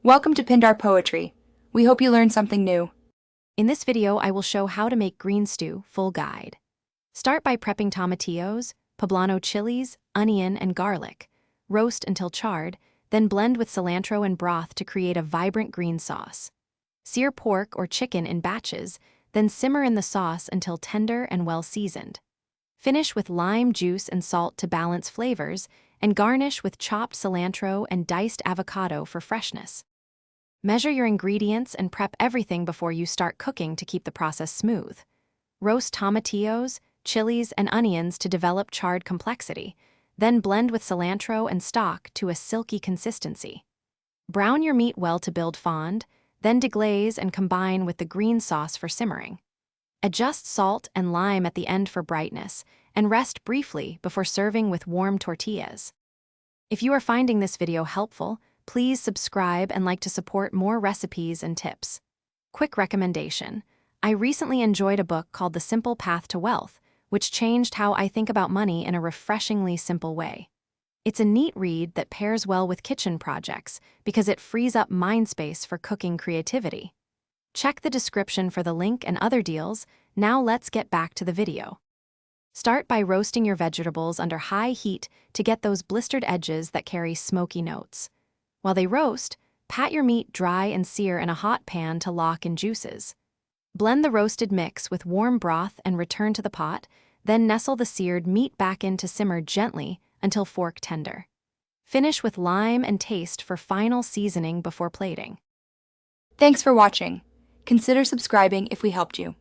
Welcome to Pindar Poetry. We hope you learned something new. In this video, I will show how to make green stew full guide. Start by prepping tomatillos, poblano chilies, onion, and garlic. Roast until charred, then blend with cilantro and broth to create a vibrant green sauce. Sear pork or chicken in batches, then simmer in the sauce until tender and well seasoned. Finish with lime juice and salt to balance flavors, and garnish with chopped cilantro and diced avocado for freshness. Measure your ingredients and prep everything before you start cooking to keep the process smooth. Roast tomatillos, chilies, and onions to develop charred complexity, then blend with cilantro and stock to a silky consistency. Brown your meat well to build fond, then deglaze and combine with the green sauce for simmering. Adjust salt and lime at the end for brightness, and rest briefly before serving with warm tortillas. If you are finding this video helpful, please subscribe and like to support more recipes and tips. Quick recommendation: I recently enjoyed a book called The Simple Path to Wealth, which changed how I think about money in a refreshingly simple way. It's a neat read that pairs well with kitchen projects because it frees up mind space for cooking creativity. Check the description for the link and other deals. Now let's get back to the video. Start by roasting your vegetables under high heat to get those blistered edges that carry smoky notes. While they roast, pat your meat dry and sear in a hot pan to lock in juices. Blend the roasted mix with warm broth and return to the pot, then nestle the seared meat back in to simmer gently until fork tender. Finish with lime and taste for final seasoning before plating. Thanks for watching. Consider subscribing if we helped you.